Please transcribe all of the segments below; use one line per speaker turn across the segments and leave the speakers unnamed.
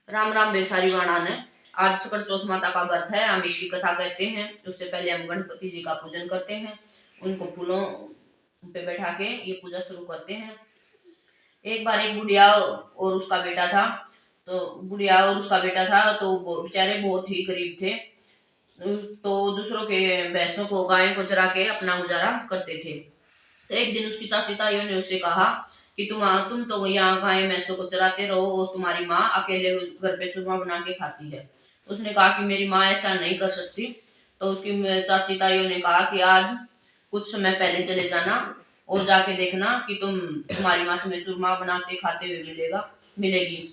राम राम बेसारी वाणा ने। आज सकट चौथ माता का व्रत है, हम इसकी कथा कहते हैं। उससे पहले हम गणपति जी का पूजन करते हैं, उनको फूलों पे बैठा के ये पूजा शुरू करते हैं। एक बार एक बुढ़िया और उसका बेटा था। तो बुढ़िया और उसका बेटा था तो वो बेचारे बहुत ही गरीब थे। तो दूसरों के भैंसों को गायों को चरा के अपना गुजारा करते थे। तो एक दिन उसकी चाची ताइयों ने उससे कहा कि तुम तो यहाँ गाय भैंसों को चराते रहो और तुम्हारी माँ अकेले घर पे चूरमा बना के खाती है। उसने कहा कि मेरी माँ ऐसा नहीं कर सकती। तो उसकी चाची ताइयों ने कहा कि आज कुछ समय पहले चले जाना और जाके देखना कि तुम्हारी माँ तुम्हें चूरमा बनाते खाते हुए मिलेगी।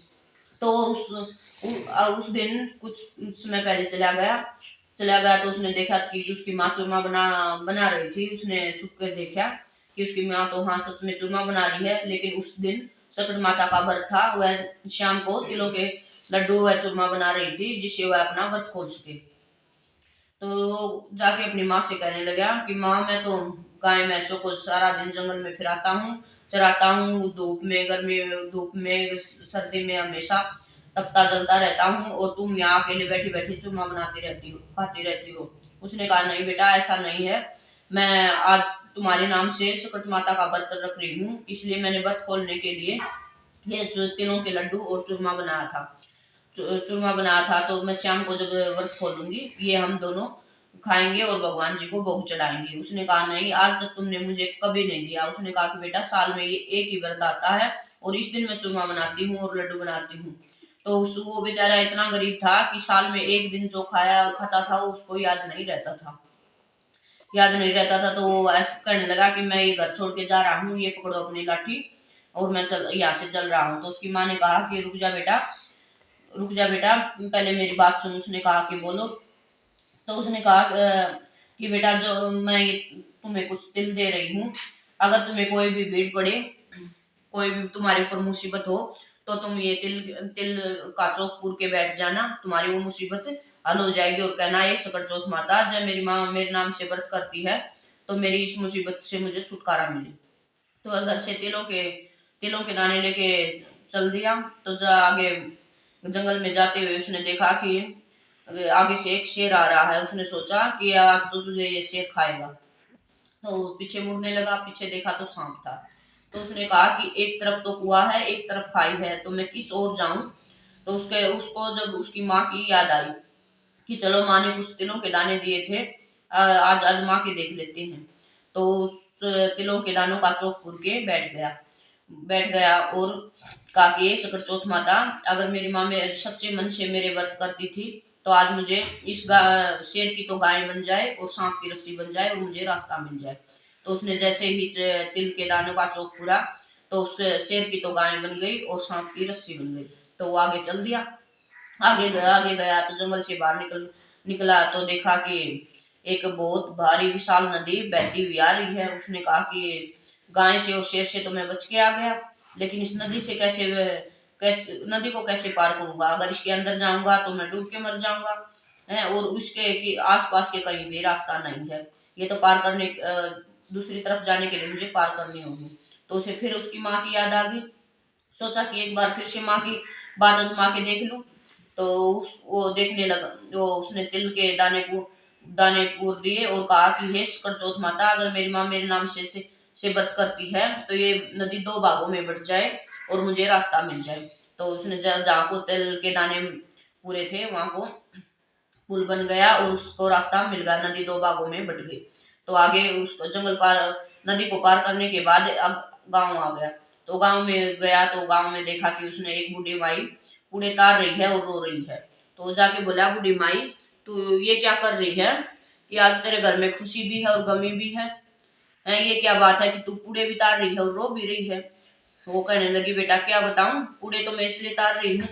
तो उस दिन कुछ समय पहले चला गया तो उसने देखा कि उसकी माँ चूरमा बना बना रही थी। उसने छुप कर देखा कि उसकी माँ तो हाँ सच में चूरमा बना रही है। लेकिन उस दिन सकट माता का व्रत था, वह शाम को तिलों के लड्डू वह चूरमा बना रही थी जिससे वह अपना व्रत खोल सके। तो जाके अपनी माँ से कहने लगा कि माँ मैं तो गाय भैंसों को सारा दिन जंगल में फिराता हूँ, चराता हूँ, धूप में गर्मी में धूप में सर्दी में हमेशा तपता जलता रहता हूँ और तुम यहाँ अकेले बैठी बैठी चूरमा बनाती रहती हो खाती रहती हो। उसने कहा नहीं बेटा ऐसा नहीं है, मैं आज तुम्हारे नाम से सकट माता का व्रत रख रही हूँ, इसलिए मैंने व्रत खोलने के लिए ये तिलों के लड्डू और चूरमा बनाया था। तो मैं शाम को जब व्रत खोलूंगी ये हम दोनों खाएंगे और भगवान जी को भोग चढ़ाएंगे। उसने कहा नहीं आज तक तुमने मुझे कभी नहीं दिया। उसने कहा कि बेटा साल में ये एक ही व्रत आता है और इस दिन मैं चूरमा बनाती हूँ और लड्डू बनाती हूँ। तो वो बेचारा इतना गरीब था कि साल में एक दिन जो खाता था उसको याद नहीं रहता था। तो वो ऐसा करने लगा कि मैं ये घर छोड़ के जा रहा हूँ, ये पकड़ो अपनी लाठी और मैं यहाँ से चल रहा हूँ। तो उसकी माँ ने कहा कि रुक जा बेटा पहले मेरी बात सुन। उसने कहा कि बोलो। तो उसने कहा कि बेटा जो मैं ये तुम्हें कुछ तिल दे रही हूँ, अगर तुम्हें कोई भी भीड़ पड़े, कोई भी तुम्हारे ऊपर मुसीबत हो, तो तुम ये तिल तिल का चौक पूर के बैठ जाना, तुम्हारी वो मुसीबत हल हो जाएगी और कहना ये सकट चौथ माता जब मेरी माँ मेरे नाम से व्रत करती है तो मेरी इस मुसीबत से मुझे छुटकारा मिले। तो घर से तिलों के दाने लेके चल दिया। तो आगे जंगल में जाते हुए उसने देखा कि आगे से एक शेर आ रहा है। उसने सोचा कि आज तो तुझे ये शेर खाएगा। तो पीछे मुड़ने लगा, पीछे देखा तो सांप था। तो उसने कहा कि एक तरफ तो कुआं है एक तरफ खाई है, तो मैं किस ओर जाऊं। तो उसके उसको जब उसकी माँ की याद आई कि चलो माँ ने कुछ तिलों के दाने दिए थे, आज आजमा के देख लेते हैं। तो उस तिलों के दानों का चौक पुर के बैठ गया और कहा कि ये सकट चौथ माता अगर मेरी माँ मेरे सच्चे मन से मेरे व्रत करती थी तो आज मुझे शेर की तो गाय बन जाए और सांप की रस्सी बन जाए और मुझे रास्ता मिल जाए। तो उसने जैसे ही तिल के दानों का चौक पूरा तो उसके शेर की तो गाय बन गई और सांप की रस्सी बन गई। तो वो आगे चल दिया। आगे गया तो जंगल से बाहर निकला तो देखा कि एक बहुत भारी विशाल नदी बहती हुई आ रही है। उसने कहा कि गाय से और शेर से तो मैं बच के आ गया, लेकिन इस नदी से कैसे नदी को कैसे पार करूंगा। अगर इसके अंदर जाऊंगा तो मैं डूब के मर जाऊंगा है और उसके कि आसपास के कहीं भी रास्ता नहीं है। ये तो दूसरी तरफ जाने के लिए मुझे पार करनी होगी। तो उसे फिर उसकी माँ की याद आ गई। सोचा कि एक बार फिर से माँ की बात आजमा के देख लूं। तो वो देखने लगा। वो उसने तिल के दाने पूर दिए और कहा कि हे करचौथ माता अगर मेरी माँ मेरे नाम से व्रत करती है तो ये नदी दो भागों में बट जाए और मुझे रास्ता मिल जाए। तो उसने जहाँ को तिल के दाने पूरे थे वहां को पुल बन गया और उसको रास्ता मिल गया, नदी दो भागों में बट गई। तो आगे उसको नदी को पार करने के बाद गांव आ गया। तो गांव में गया तो गांव में देखा कि उसने एक बूढ़ी माई कूड़े तार रही है और रो रही है। तो वो जाके बोला बूढ़ी माई तू ये क्या कर रही है कि आज तेरे घर में खुशी भी है और गमी भी है। ये क्या बात है कि तू कूड़े भी तार रही है और रो भी रही है। वो कहने लगी बेटा क्या बताऊं, कूड़े तो मैं इसलिए तार रही हूँ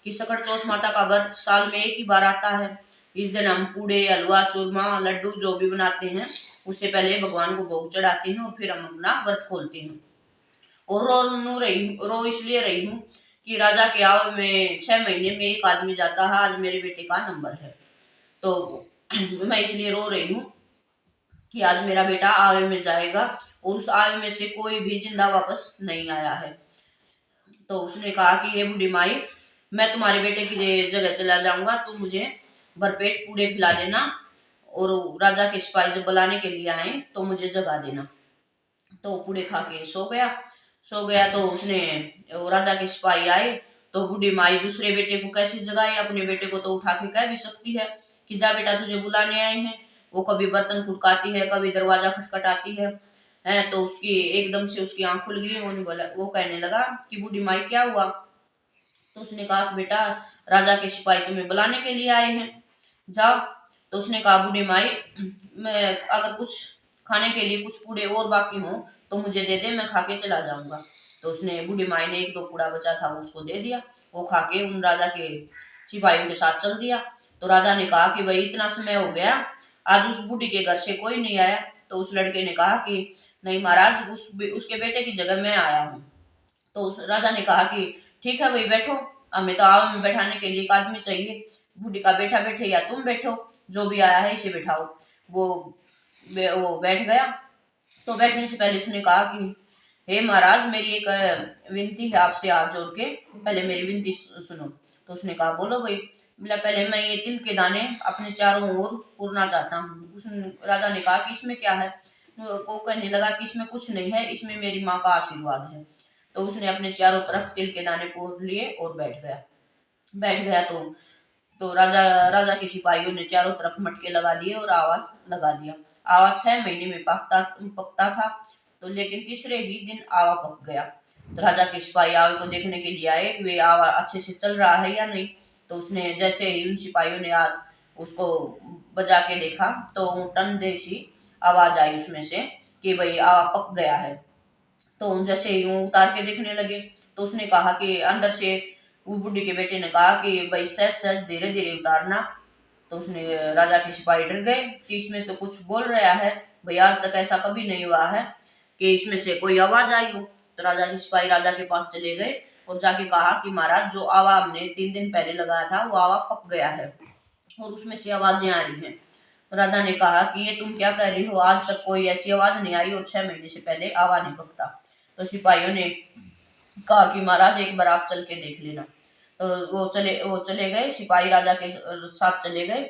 कि सकट चौथ माता का व्रत साल में एक ही बार आता है। इस दिन हम पूड़े हलवा चूरमा लड्डू जो भी बनाते हैं उससे पहले भगवान को भोग चढ़ाते हैं और फिर हम अपना व्रत खोलते हैं। और रो इसलिए रही हूँ कि राजा के आव में 6 महीने में एक आदमी जाता है, आज मेरे बेटे का नंबर है। तो मैं इसलिए रो रही हूँ कि आज मेरा बेटा आयु में जाएगा और उस आयु में से कोई भी जिंदा वापस नहीं आया है। तो उसने कहा कि हे बूढ़ी माई मैं तुम्हारे बेटे की जगह चला जाऊंगा, तुम मुझे भरपेट पूड़े खिला देना, और राजा के सिपाही जब बुलाने के लिए आए तो मुझे जगा देना। तो पूड़े खा के सो गया तो उसने, वो राजा के सिपाही आए तो बूढ़ी माई दूसरे बेटे को कैसे जगाए, अपने बेटे को तो उठा के कह भी सकती है कि जा बेटा तुझे बुलाने आए हैं। वो कभी बर्तन खुड़काती है, कभी दरवाजा खटखटाती है तो उसकी एकदम से उसकी आंख खुल गई। वो कहने लगा कि बूढ़ी माई क्या हुआ। तो उसने कहा कि बेटा राजा के सिपाही तुम्हें बुलाने के लिए आए हैं, जाओ। तो उसने कहा बूढ़ी माई, मैं अगर कुछ खाने के लिए कुछ पूड़े और बाकी हों तो मुझे दे दे, मैं खा के चला जाऊंगा। तो उसने, बूढ़ी माई ने एक दो पूड़ा बचा था उसको दे दिया। वो खा के उन राजा के सिपाहियों के साथ चल दिया। तो राजा ने कहा कि भाई इतना समय हो गया, आज उस बूढ़ी के घर से कोई नहीं आया। तो उस लड़के ने कहा कि नहीं महाराज, उसके बेटे की जगह मैं आया हूँ। तो उस राजा ने कहा कि ठीक है भाई बैठो, हमें तो आव में बैठाने के लिए एक आदमी चाहिए। बूढ़ी का बेटा बैठे या तुम बैठो, जो भी आया है इसे बैठाओ। वो वो बैठ गया। तो बैठने से पहले उसने कहा कि हे महाराज, मेरी एक विनती है आपसे, हाथ जोड़ के पहले मेरी विनती सुनो। तो उसने कहा बोलो भाई। बोला पहले मैं ये तिल के दाने अपने चारों ओर पूरना चाहता हूँ। राजा ने कहा कि इसमें क्या है। वो कहने लगा कि इसमें कुछ नहीं है, इसमें मेरी माँ का आशीर्वाद है। तो उसने अपने चारों तरफ तिल के दाने पूर लिए और बैठ गया। तो राजा के सिपाहियों ने चारों तरफ मटके लगा दिए और आवाज लगा दिया। आवा 6 महीने में पकता था, तो लेकिन तीसरे ही दिन आवा पक गया। तो राजा के सिपाही आवे को देखने के लिए आए कि वे आवा अच्छे से चल रहा है या नहीं। तो उसने जैसे ही उन सिपाहियों ने उसको बजा के देखा तो टन जैसी आवाज आई उसमें से कि भाई आवा पक गया है। तो जैसे यूं उतार के देखने लगे तो उसने कहा कि अंदर से, उस बुढ़ी के बेटे ने कहा कि भाई सहज सहज धीरे धीरे उतारना। तो उसने, राजा के सिपाही डर गए कि इसमें से तो कुछ बोल रहा है, भाई आज तक ऐसा कभी नहीं हुआ है कि इसमें से कोई आवाज आई हो। तो राजा के सिपाही राजा के पास चले गए और जाके कहा कि महाराज, जो आवा हमने 3 दिन पहले लगाया था वो आवा पक गया है और उसमें से आवाजें आ रही हैं। तो राजा ने कहा कि ये तुम क्या कह रही हो, आज तक कोई ऐसी आवाज नहीं आई और 6 महीने से पहले आवा नहीं पकता। तो सिपाहियों ने कहा कि महाराज एक बार आप चल के देख लेना। तो वो चले गए, सिपाही राजा के साथ चले गए।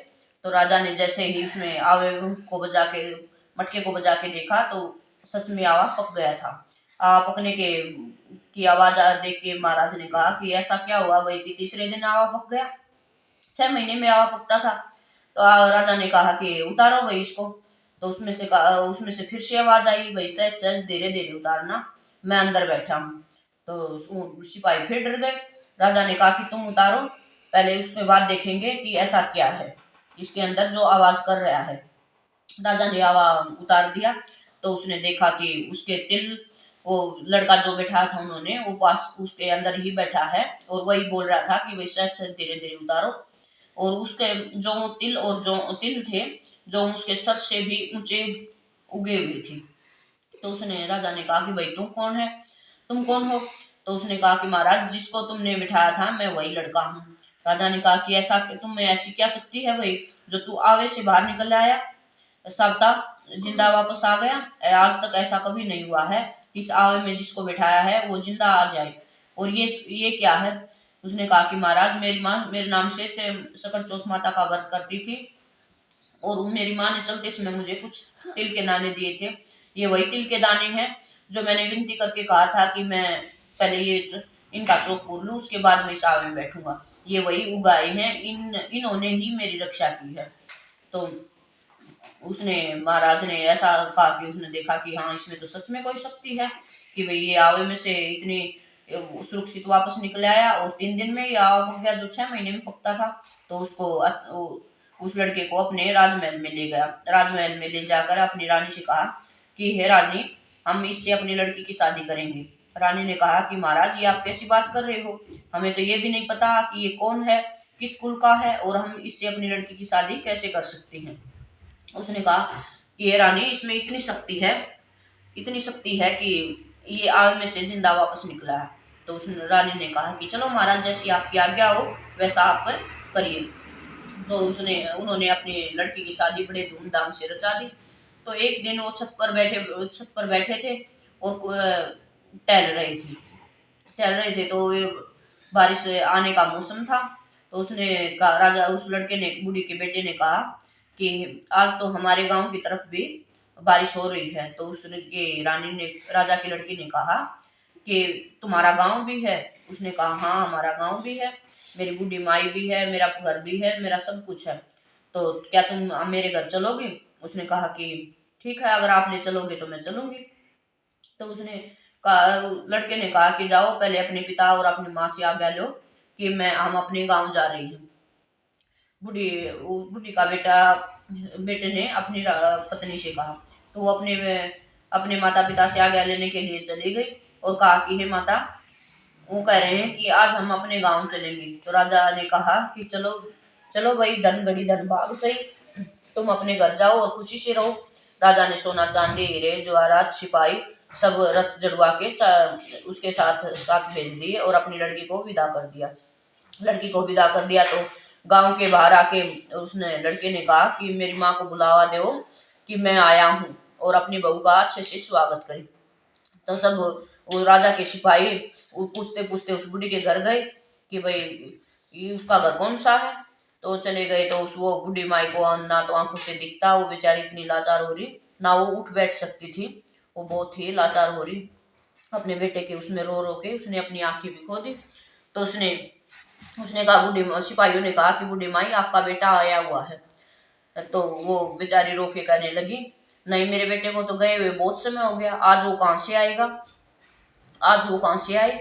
तो राजा ने जैसे ही उसमें आवे को बजा के, मटके को बजा के देखा तो सच में आवा पक गया था। आवा पकने की आवाज देख के महाराज ने कहा कि ऐसा क्या हुआ वही कि तीसरे दिन आवा पक गया, 6 महीने में आवा पकता था। तो राजा ने कहा कि उतारो भाई इसको। तो उसमें से फिर से आवाज आई, भाई सहज सहज धीरे धीरे उतारना, मैं अंदर बैठा हूँ। तो सिपाही फिर डर गए। राजा ने कहा कि तुम उतारो, पहले उसके बाद देखेंगे कि ऐसा क्या है इसके अंदर जो आवाज कर रहा है। राजा ने आवा उतार दिया। तो उसने देखा कि उसके तिल, वो लड़का जो बैठा था उन्होंने, वो पास उसके अंदर ही बैठा है और वही बोल रहा था कि भाई सहज सहज धीरे धीरे उतारो। और उसके जो तिल थे, जो उसके सर से भी ऊंचे उगे हुए थे। तो उसने, राजा ने कहा कि भाई तुम कौन हो। तो उसने कहा कि महाराज, जिसको तुमने बिठाया था मैं वही लड़का हूँ। राजा ने कहा कि ऐसा कि तुम में ऐसी क्या शक्ति है भाई, जो तू आवे से बाहर निकल आया, सावता जिंदा वापस आ गया। आज तक ऐसा कभी नहीं हुआ है कि इस आवे में जिसको बिठाया है वो जिंदा आ जाए। और ये क्या है। उसने कहा कि महाराज, मेरी माँ मेरे नाम से सकट चौथ माता का व्रत करती थी और मेरी माँ ने चलते समय मुझे कुछ तिल के दाने दिए थे। ये वही तिल के दाने हैं जो मैंने विनती करके कहा था कि मैं पहले इनका चौक पूर लूं, उसके बाद मैं इस आवे में बैठूंगा। ये वही उगाए हैं, इन्होंने ही मेरी रक्षा की है। तो उसने, महाराज ने ऐसा कहा कि उसने देखा कि हाँ, इसमें तो सच में कोई शक्ति है कि भाई ये आवे में से इतनी सुरक्षित वापस निकल आया और 3 दिन में ये आवा पक गया जो 6 महीने में पकता था। तो उस लड़के को अपने राजमहल में ले गया। राजमहल में ले जाकर अपनी रानी से कहा कि हे रानी, हम इससे अपनी लड़की की शादी करेंगे। रानी ने कहा कि महाराज, ये आप कैसी बात कर रहे हो, हमें तो ये भी नहीं पता कि ये कौन है, किस कुल का है, और हम इससे अपनी लड़की की शादी कैसे कर सकते हैं। उसने कहा कि ये रानी, इसमें इतनी शक्ति है कि ये आग में से जिंदा वापस निकला है। तो उस रानी ने कहा कि चलो महाराज, जैसी आपकी आज्ञा हो वैसा आप करिए। तो उन्होंने अपनी लड़की की शादी बड़े धूमधाम से रचा दी। तो एक दिन वो छत पर बैठे थे और टहल रहे थे। तो बारिश आने का मौसम था। तो उसने कहा, राजा उस लड़के ने, बूढ़ी के बेटे ने कहा कि आज तो हमारे गांव की तरफ भी बारिश हो रही है। तो उसने के रानी ने, राजा की लड़की ने कहा कि तुम्हारा गांव भी है? उसने कहा हाँ हमारा गांव भी है, मेरी बूढ़ी माई भी है, मेरा घर भी है, मेरा सब कुछ है। तो क्या तुम मेरे घर चलोगे? उसने कहा कि ठीक है, अगर आप ले चलोगे तो मैं चलूंगी। तो उसने कहा, लड़के ने कहा कि जाओ पहले अपने पिता और अपनी माँ से आज्ञा लो कि मैं हम अपने गांव जा रही हूँ। बूढ़ी का बेटे ने अपनी पत्नी से कहा। तो वो अपने अपने माता पिता से आज्ञा लेने के लिए चली गई और कहा कि हे माता, वो कह रहे हैं कि आज हम अपने गांव चलेंगे। तो राजा ने कहा कि चलो चलो भाई, धन घड़ी धन भाग सही, तुम अपने घर जाओ और खुशी से रहो। राजा ने सोना चांदी हीरे जवाहरात सिपाही सब रथ जड़वा के उसके साथ साथ भेज दिए और अपनी लड़की को विदा कर दिया। लड़की को विदा कर दिया तो गांव के बाहर आके उसने, लड़के ने कहा कि मेरी माँ को बुलावा दो कि मैं आया हूँ, और अपनी बहू का अच्छे से स्वागत करें। तो सब वो राजा के सिपाही वो पूछते पूछते उस बुढ़ी के घर गए कि भाई ये उसका घर कौन सा है। तो चले गए तो उस वो बुढ़ी माई को ना तो आंखों से दिखता, वो बेचारी इतनी लाचार हो रही, ना वो उठ बैठ सकती थी, वो बहुत ही लाचार हो रही। अपने बेटे के उसमें रो रो के उसने अपनी आंखें भी खो दी। तो उसने उसने कहा, सिपाहियों ने कहा कि बूढ़ी माई आपका बेटा आया हुआ है। तो वो बेचारी रो के कहने लगी, नहीं मेरे बेटे को तो गए हुए बहुत समय हो गया, आज वो कहाँ से आएगा, आज वो कहाँ से आए।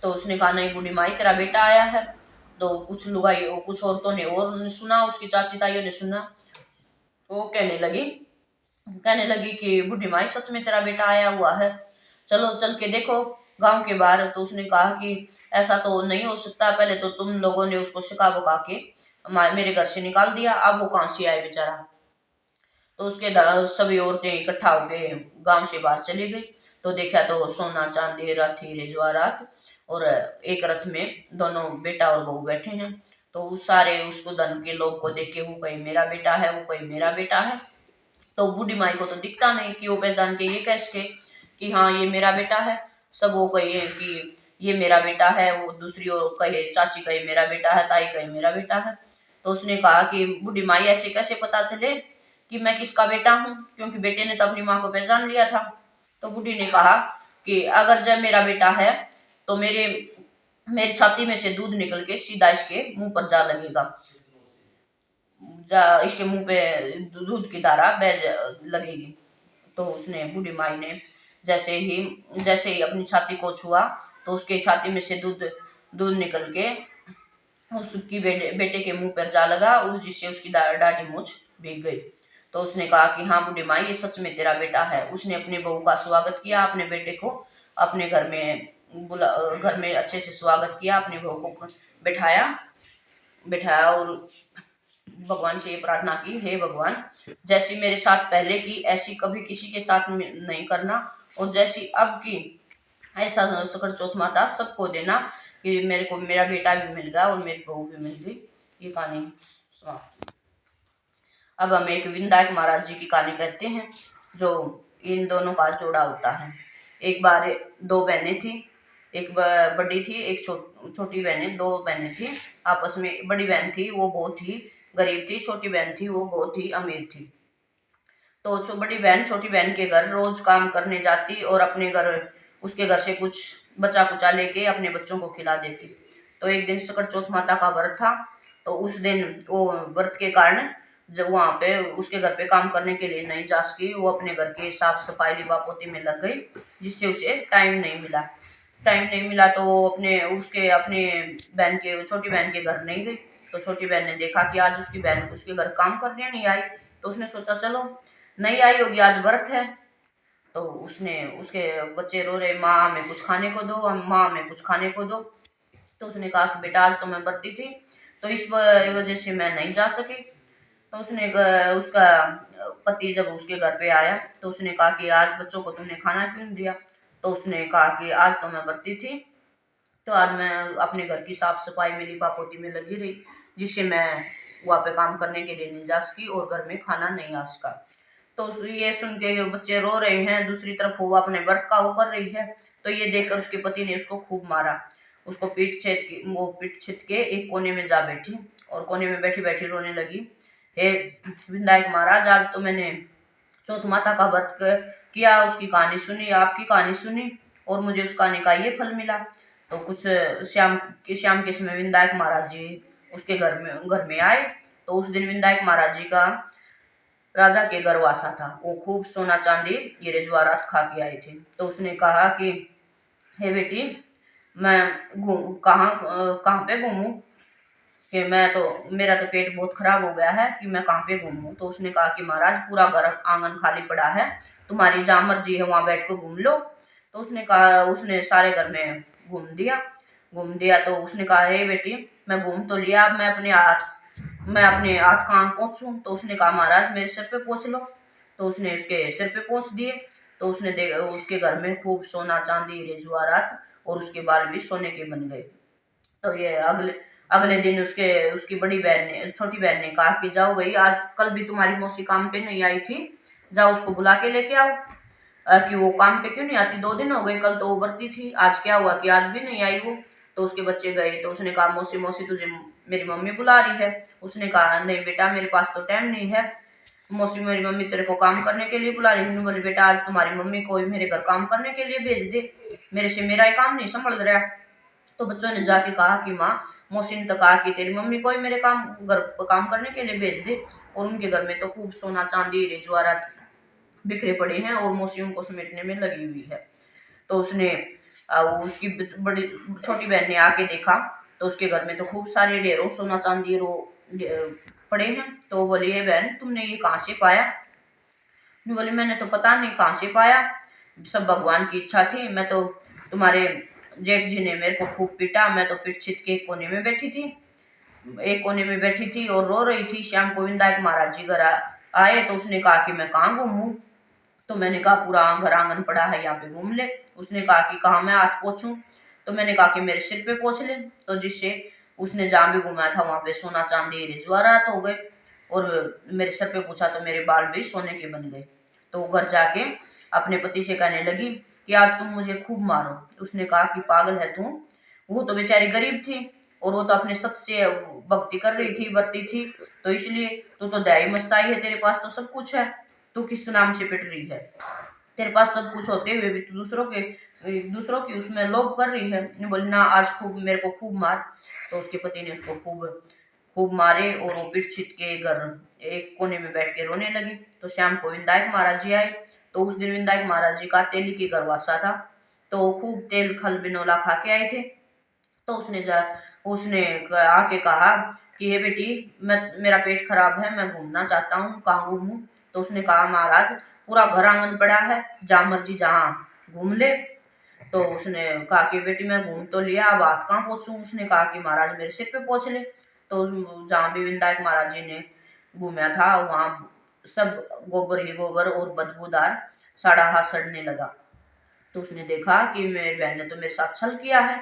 तो उसने कहा नहीं बूढ़ी माई, तेरा बेटा आया है। तो कुछ औरतों ने और सुना, उसकी चाची ताइयों ने सुना। वो कहने लगी कि बूढ़ी माई सच में तेरा बेटा आया हुआ है, चलो चल के देखो गांव के बाहर। तो उसने कहा कि ऐसा तो नहीं हो सकता, पहले तो तुम लोगों ने उसको सिखा बका के मेरे घर से निकाल दिया, अब वो कहाँ से आए बेचारा। तो सभी औरतें इकट्ठा होके गांव से बाहर चली गई। तो देखा तो सोना चांदी रथ हीरे जवाहरात, और एक रथ में दोनों बेटा और बहू बैठे हैं। तो उस सारे उसको धन के लोग को देख के वो कहीं मेरा बेटा है, वो कहीं मेरा बेटा है। तो बूढ़ी माई को तो दिखता नहीं कि वो पहचान के ये कैसे कि हाँ ये मेरा बेटा है। सब वो कहे कि ये मेरा बेटा है, वो दूसरी ओर कहे, चाची कहे मेरा बेटा है, ताई कहे मेरा बेटा है। तो उसने कहा कि बूढ़ी माई ऐसे कैसे पता चले कि मैं किसका बेटा हूँ, क्योंकि बेटे ने तो अपनी माँ को पहचान लिया था। तो बूढ़ी ने कहा कि अगर जब मेरा बेटा है तो मेरी छाती में से दूध निकल के सीधा इसके मुंह पर जा लगेगा, इसके मुंह पे दूध की धारा लगेगी। तो उसने, बूढ़ी माई ने जैसे ही अपनी छाती को छुआ, तो उसके छाती में से दूध दूध निकल के उसकी बेटे के मुंह पर जा लगा, जिससे उसकी दाढ़ी मूछ भीग गई। तो उसने कहा कि हाँ बूढ़ी माई, ये सच में तेरा बेटा है। उसने अपने बहू का स्वागत किया, अपने बेटे को अपने घर में अच्छे से स्वागत किया, अपनी बहू को बैठाया बैठाया और भगवान से ये प्रार्थना की, हे भगवान, जैसी मेरे साथ पहले की ऐसी कभी किसी के साथ नहीं करना, और जैसी अब की ऐसा सकट चौथ माता सबको देना कि मेरे को मेरा बेटा भी मिल गया और मेरी बहू भी मिल गई। ये कहानी समाप्त। अब हम एक विनायक महाराज जी की कहानी कहते हैं, जो इन दोनों का जोड़ा होता है। एक बार दो बहनें थी, एक बड़ी थी, एक छोटी बहनें, दो बहनें थी आपस में। बड़ी बहन थी वो बहुत ही गरीब थी, छोटी बहन थी वो बहुत ही अमीर थी। तो बड़ी बहन छोटी बहन के घर रोज काम करने जाती और अपने घर, उसके घर से कुछ बचा कुचा लेके अपने बच्चों को खिला देती। तो एक दिन सकट चौथ माता का व्रत था। तो उस दिन वो व्रत के कारण जब वहां पे उसके घर पे काम करने के लिए नहीं जा सकी, वो अपने घर की साफ सफाई लिपा पोती में लग गई, जिससे उसे टाइम नहीं मिला। तो वो अपने बहन के, छोटी बहन के घर नहीं गई। तो छोटी बहन ने देखा कि आज उसकी बहन उसके घर काम करने नहीं आई। तो उसने सोचा चलो नहीं आई होगी, आज व्रत है। तो उसने, उसके बच्चे रो रहे, माँ हमें कुछ खाने को दो, माँ हमें कुछ खाने को दो। तो उसने कहा कि बेटा आज तो मैं व्रती थी, तो इस वजह से मैं नहीं जा सकी। तो उसका पति जब उसके घर पे आया तो उसने कहा कि आज बच्चों को तुमने खाना क्यों नहीं दिया। तो उसने कहा कि आज तो मैं व्रती थी, तो आज मैं अपने घर की साफ सफाई में लिपा पोती में लगी रही, जिससे मैं वहाँ पे काम करने के लिए नहीं जा सकी और घर में खाना नहीं आ सका। तो ये सुन के बच्चे रो रहे हैं, दूसरी तरफ वो अपने व्रत का वो कर रही है। तो ये देखकर उसके पति ने उसको खूब मारा उसको पीठ छेद के एक कोने में जा बैठी, और कोने में बैठी बैठी रोने लगी। हे विनायक महाराज, आज तो मैंने चौथ माता का व्रत किया, उसकी कहानी सुनी, आपकी कहानी सुनी, और मुझे उस कहानी का ये फल मिला। तो कुछ शाम के समय विनायक महाराज जी उसके घर में आए। तो उस दिन विनायक महाराज जी का राजा के घर वासा था। वो खूब सोना चांदी हीरे जवाहरात खा के आए थे। तो उसने कहा कि हे बेटी, मैं कहाँ कहाँ पे घूमूं, कि मेरा तो पेट बहुत खराब हो गया है कि मैं कहाँ पे घूमूं। तो उसने कहा कि महाराज, पूरा घर आंगन खाली पड़ा है, तुम्हारी जहाँ मर्जी है वहां बैठ कर घूम लो। तो उसने कहा, उसने सारे घर में घूम दिया। तो उसने कहा, हे बेटी, मैं घूम तो लिया, अब मैं अपने हाथ कहाँ पहुंचूं। तो उसने कहा, महाराज मेरे सिर पे पोंछ लो। तो उसने उसके सिर पे पोंछ दिए। तो उसके घर में खूब सोना चांदी हीरे जवाहरात, और उसके बाल भी सोने के बन गए। तो ये अगले अगले दिन उसकी छोटी बहन ने कहा कि जाओ भाई, आज कल भी तुम्हारी मौसी काम पे नहीं आई थी, जाओ उसको बुला के लेके आओ। कि वो काम पे क्यों नहीं आती, 2 दिन हो गए, कल तो वो बरती थी, आज क्या हुआ कि आज भी नहीं आई वो। तो उसके बच्चे गए। तो उसने कहा, मौसी मौसी, तुझे मेरी मम्मी बुला रही है। उसने कहा, नहीं बेटा, मेरे पास तो टाइम नहीं है, मौसी मेरी मम्मी तेरे को काम करने के लिए बुला रही है। बोले, बेटा, आज तुम्हारी मम्मी को मेरे घर काम करने के लिए भेज दे, मेरे से मेरा ही काम नहीं संभल रहा। तो बच्चों ने जाके कहा कि माँ, मौसी ने तो कहा कि तेरी मम्मी को ही मेरे घर पर काम करने के लिए भेज दे। और उनके घर में तो खूब सोना चांदी हीरे जवाहरात बिखरे पड़े हैं, और मौसी उनको समेटने में लगी हुई है। तो उसने उसकी बड़ी छोटी बहन ने आके देखा। तो उसके घर में तो खूब सारे ढेरों सोना चांदी पड़े हैं। तो वो बोली, ये बहन, तुमने ये कहाँ से पाया। बोली, मैंने तो पता नहीं कहाँ से पाया, सब भगवान की इच्छा थी। मैं तो तुम्हारे जेठ जी ने मेरे को खूब पीटा, मैं तो पीठ छिद के एक कोने में बैठी थी और रो रही थी। शाम को विनायक महाराज जी घर आए। तो उसने कहा कि मैं कहाँ घूमूं। तो मैंने कहा, पूरा घर आंगन पड़ा है, यहाँ पे घूम ले। उसने कहा कि कहाँ मैं हाथ पोंछूं। तो मैंने कहा कि मेरे सिर पे पोंछ ले। तो जिससे उसने जहाँ भी घुमाया था वहां पे सोना चांदी हीरे जवाहरात हो गए, और मेरे सर पे पूछा तो मेरे बाल भी सोने के बन गए। तो वो घर जाके अपने पति से कहने लगी कि आज तुम मुझे खूब मारो। उसने कहा कि पागल है तू, वो तो बेचारी गरीब थी, और वो तो अपने सत से भक्ति कर रही थी, बरती थी, तो इसलिए तू तो दयाई मस्ताई है, तेरे पास तो सब कुछ है, तू किस नाम से पिट रही है। तेरे पास सब कुछ होते हुए भी तू दूसरों की उसमें लोभ कर रही है। बोली, ना, आज खूब मेरे को खूब मार। तो उसके पति ने उसको खूब खूब मारे, और वो पीठ छिद के घर एक कोने में बैठ के रोने लगी। तो शाम को विनायक महाराज जी आए। तो उस दिन विनायक महाराज जी का तेली की गरवासा था। तो वो खूब तेल खल बिनौला खा के आए थे। तो उसने आके कहा कि हे बेटी, मेरा पेट खराब है, मैं घूमना चाहता हूँ, कहाँ घूमूं। तो उसने कहा, महाराज, पूरा घर आंगन पड़ा है, जहाँ मर्जी जहाँ घूम ले। तो उसने कहा कि बेटी, मैं घूम तो लिया, अब हाथ कहाँ पोंछूं। उसने कहा कि महाराज मेरे सिर पे पोंछ ले। तो जहाँ भी विनायक महाराज जी ने घूमा था वहां सब गोबर ही गोबर और बदबूदार सड़ा हाथ सड़ने लगा। तो उसने देखा कि मेरी बहन ने तो मेरे साथ छल किया है।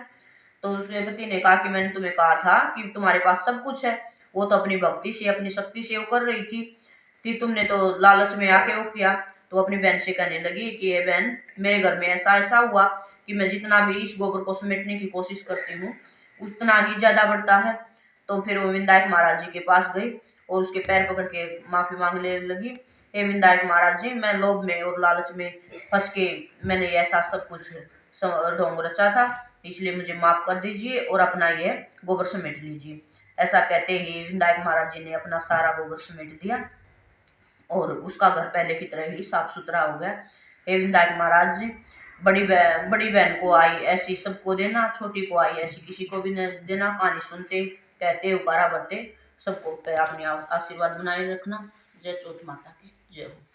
तो उसके पति ने कहा कि मैंने तुम्हें कहा था कि तुम्हारे पास सब कुछ है, वो तो अपनी भक्ति से अपनी शक्ति से वो कर रही थी कि तुमने तो लालच में आके वो किया। तो अपनी बहन से कहने लगी कि ये बहन, मेरे घर में ऐसा ऐसा हुआ कि मैं जितना भी इस गोबर को समेटने की कोशिश करती हूँ उतना ही ज्यादा बढ़ता है। तो फिर वो विनायक महाराज जी के पास गई और उसके पैर पकड़ के माफी मांगने लगी। हे विनायक महाराज जी, मैं लोभ में और लालच में फंस के मैंने ऐसा सब कुछ ढोंग रचा था, इसलिए मुझे माफ कर दीजिए और अपना ये गोबर समेट लीजिए। ऐसा कहते ही विनायक महाराज जी ने अपना सारा गोबर समेट दिया, और उसका घर पहले की तरह ही साफ सुथरा हो गया। हे विनायक महाराज जी, बड़ी बहन को आई ऐसी सबको देना, छोटी को आई ऐसी किसी को भी न देना। कहानी सुनते, कहते, उपारा भरते, सबको पे अपने आशीर्वाद बनाए रखना। जय चौथ माता की जय हो।